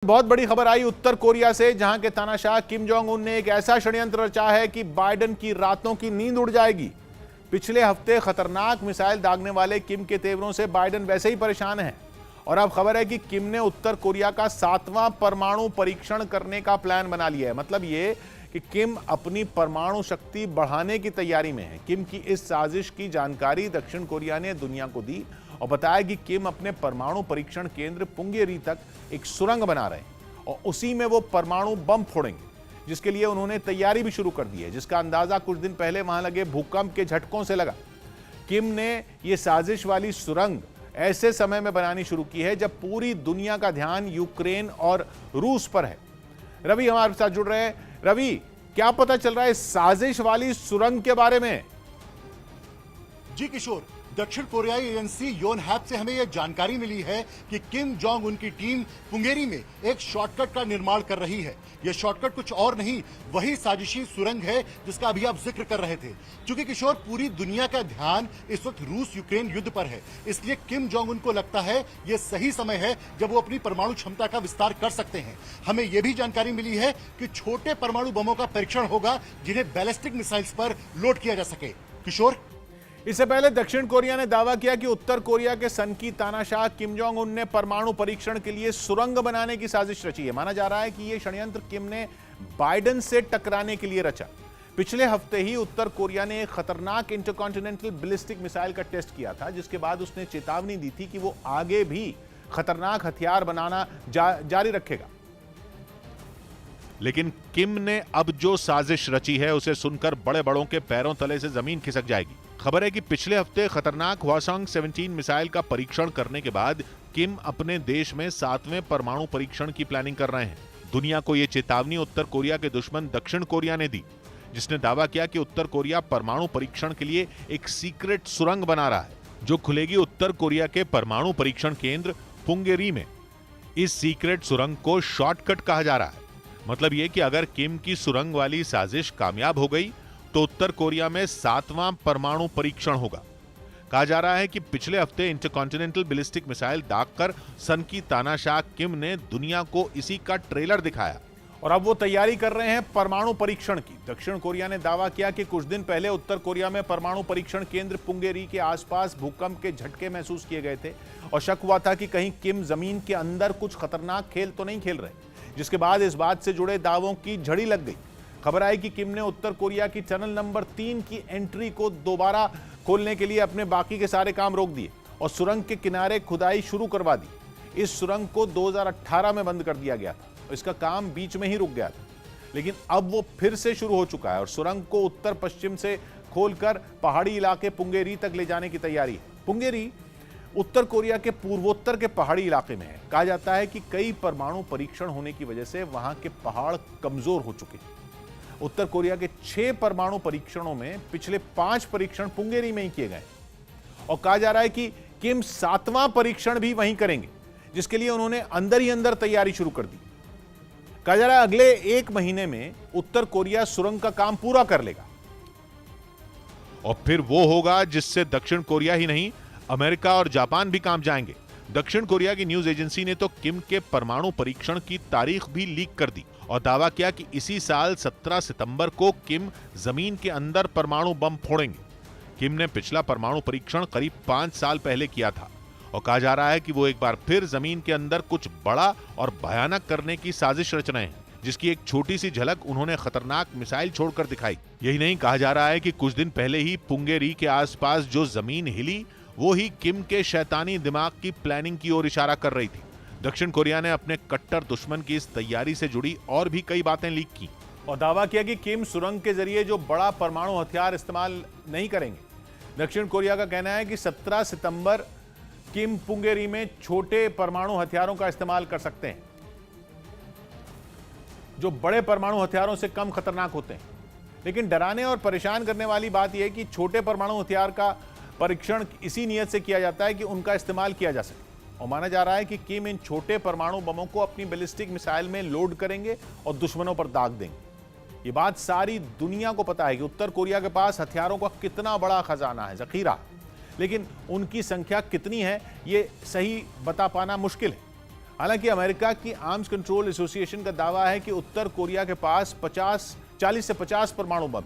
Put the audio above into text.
बहुत बड़ी खबर आई उत्तर कोरिया से, जहां के तानाशाह किम जोंग उन ने एक ऐसा षड्यंत्र रचा है कि बाइडेन की रातों की नींद उड़ जाएगी। पिछले हफ्ते खतरनाक मिसाइल दागने वाले किम के तेवरों से बाइडेन वैसे ही परेशान है और अब खबर है कि किम ने उत्तर कोरिया का 7वां परमाणु परीक्षण करने का प्लान बना लिया है। मतलब ये कि किम अपनी परमाणु शक्ति बढ़ाने की तैयारी में है। किम की इस साजिश की जानकारी दक्षिण कोरिया ने दुनिया को दी और बताया कि किम अपने परमाणु परीक्षण केंद्र पुंगेरी तक एक सुरंग बना रहे हैं और उसी में वो परमाणु बम फोड़ेंगे, जिसके लिए उन्होंने तैयारी भी शुरू कर दी है, जिसका अंदाजा कुछ दिन पहले वहां लगे भूकंप के झटकों से लगा। किम ने यह साजिश वाली सुरंग ऐसे समय में बनानी शुरू की है जब पूरी दुनिया का ध्यान यूक्रेन और रूस पर है। रवि हमारे साथ जुड़ रहे हैं। रवि, क्या पता चल रहा है इस साजिश वाली सुरंग के बारे में? जी किशोर, दक्षिण कोरियाई एजेंसी योनहैप से हमें यह जानकारी मिली है कि किम जोंग उनकी टीम पुंगेरी में एक शॉर्टकट का निर्माण कर रही है। यह शॉर्टकट कुछ और नहीं, वही साजिशी सुरंग है जिसका अभी आप जिक्र कर रहे थे। क्योंकि किशोर, पूरी दुनिया का ध्यान इस वक्त रूस यूक्रेन युद्ध पर है, इसलिए किम जोंग उनको लगता है यह सही समय है जब वो अपनी परमाणु क्षमता का विस्तार कर सकते हैं। हमें यह भी जानकारी मिली है कि छोटे परमाणु बमों का परीक्षण होगा जिन्हें बैलिस्टिक मिसाइल्स पर लोड किया जा सके। किशोर, इससे पहले दक्षिण कोरिया ने दावा किया कि उत्तर कोरिया के सनकी तानाशाह किम जोंग उन ने परमाणु परीक्षण के लिए सुरंग बनाने की साजिश रची है। माना जा रहा है कि यह षड्यंत्र किम ने बाइडेन से टकराने के लिए रचा। पिछले हफ्ते ही उत्तर कोरिया ने एक खतरनाक इंटरकॉन्टिनेंटल बैलिस्टिक मिसाइल का टेस्ट किया था, जिसके बाद उसने चेतावनी दी थी कि वो आगे भी खतरनाक हथियार बनाना जारी रखेगा। लेकिन किम ने अब जो साजिश रची है उसे सुनकर बड़े बड़ों के पैरों तले से जमीन खिसक जाएगी। खबर है कि पिछले हफ्ते खतरनाक हवासोंग 17 मिसाइल का परीक्षण करने के बाद किम अपने देश में 7वें परमाणु परीक्षण की प्लानिंग कर रहे हैं। दुनिया को यह चेतावनी उत्तर कोरिया के दुश्मन दक्षिण कोरिया ने दी, जिसने दावा किया कि उत्तर कोरिया परमाणु परीक्षण के लिए एक सीक्रेट सुरंग बना रहा है, जो खुलेगी उत्तर कोरिया के परमाणु परीक्षण केंद्र पुंगेरी में। इस सीक्रेट सुरंग को शॉर्टकट कहा जा रहा है। मतलब यह कि अगर किम की सुरंग वाली साजिश कामयाब हो गई तो उत्तर कोरिया में 7वां परमाणु परीक्षण होगा। कहा जा रहा है कि पिछले हफ्ते इंटरकॉन्टिनेंटल बैलिस्टिक मिसाइल दागकर सनकी तानाशाह किम ने दुनिया को इसी का ट्रेलर दिखाया और अब वो तैयारी कर रहे हैं परमाणु परीक्षण की। दक्षिण कोरिया ने दावा किया कि कुछ दिन पहले उत्तर कोरिया में परमाणु परीक्षण केंद्र पुंगेरी के आसपास भूकंप के झटके महसूस किए गए थे और शक हुआ था कि कहीं किम जमीन के अंदर कुछ खतरनाक खेल तो नहीं खेल रहे, जिसके बाद इस बात से जुड़े दावों की झड़ी लग गई। खबर आई कि किम ने उत्तर कोरिया की टनल नंबर 3 की एंट्री को दोबारा खोलने के लिए अपने बाकी के सारे काम रोक दिए और सुरंग के किनारे खुदाई शुरू करवा दी। इस सुरंग को 2018 में बंद कर दिया गया था और इसका काम बीच में ही रुक गया था, लेकिन अब वो फिर से शुरू हो चुका है और सुरंग को उत्तर पश्चिम से खोलकर पहाड़ी इलाके पुंगेरी तक ले जाने की तैयारी है। पुंगेरी उत्तर कोरिया के पूर्वोत्तर के पहाड़ी इलाके में है। कहा जाता है कि कई परमाणु परीक्षण होने की वजह से वहां के पहाड़ कमजोर हो चुके हैं। उत्तर कोरिया के 6 परमाणु परीक्षणों में पिछले 5 परीक्षण पुंगेरी में ही किए गए और कहा जा रहा है कि किम 7वां परीक्षण भी वहीं करेंगे, जिसके लिए उन्होंने अंदर ही अंदर तैयारी शुरू कर दी। कहा जा रहा है अगले 1 महीने में उत्तर कोरिया सुरंग का काम पूरा कर लेगा और फिर वो होगा जिससे दक्षिण कोरिया ही नहीं, अमेरिका और जापान भी काम जाएंगे। दक्षिण कोरिया की न्यूज एजेंसी ने तो किम के परमाणु परीक्षण की तारीख भी लीक कर दी और दावा किया कि इसी साल 17 सितंबर को किम जमीन के अंदर परमाणु बम फोड़ेंगे। किम ने पिछला परमाणु परीक्षण करीब 5 साल पहले किया था और कहा जा रहा है कि वो एक बार फिर जमीन के अंदर कुछ बड़ा और भयानक करने की साजिश रच रहे हैं, जिसकी एक छोटी सी झलक उन्होंने खतरनाक मिसाइल छोड़कर दिखाई। यही नहीं, कहा जा रहा है कि कुछ दिन पहले ही पुंगेरी के आसपास जो जमीन हिली वो ही किम के शैतानी दिमाग की प्लानिंग की ओर इशारा कर रही थी। दक्षिण कोरिया ने अपने कट्टर दुश्मन की इस तैयारी से जुड़ी और भी कई बातें लीक की और दावा किया कि किम सुरंग के जरिए जो बड़ा परमाणु हथियार इस्तेमाल नहीं करेंगे। दक्षिण कोरिया का कहना है कि 17 सितंबर किम पुंगेरी में छोटे परमाणु हथियारों का इस्तेमाल कर सकते हैं, जो बड़े परमाणु हथियारों से कम खतरनाक होते हैं। लेकिन डराने और परेशान करने वाली बात यह है कि छोटे परमाणु हथियार का परीक्षण इसी नियत से किया जाता है कि उनका इस्तेमाल किया जा सके और माना जा रहा है कि किम इन छोटे परमाणु बमों को अपनी बैलिस्टिक मिसाइल में लोड करेंगे और दुश्मनों पर दाग देंगे। ये बात सारी दुनिया को पता है कि उत्तर कोरिया के पास हथियारों का कितना बड़ा खजाना है, जखीरा, लेकिन उनकी संख्या कितनी है ये सही बता पाना मुश्किल है। हालांकि अमेरिका की आर्म्स कंट्रोल एसोसिएशन का दावा है कि उत्तर कोरिया के पास 40 से 50 परमाणु बम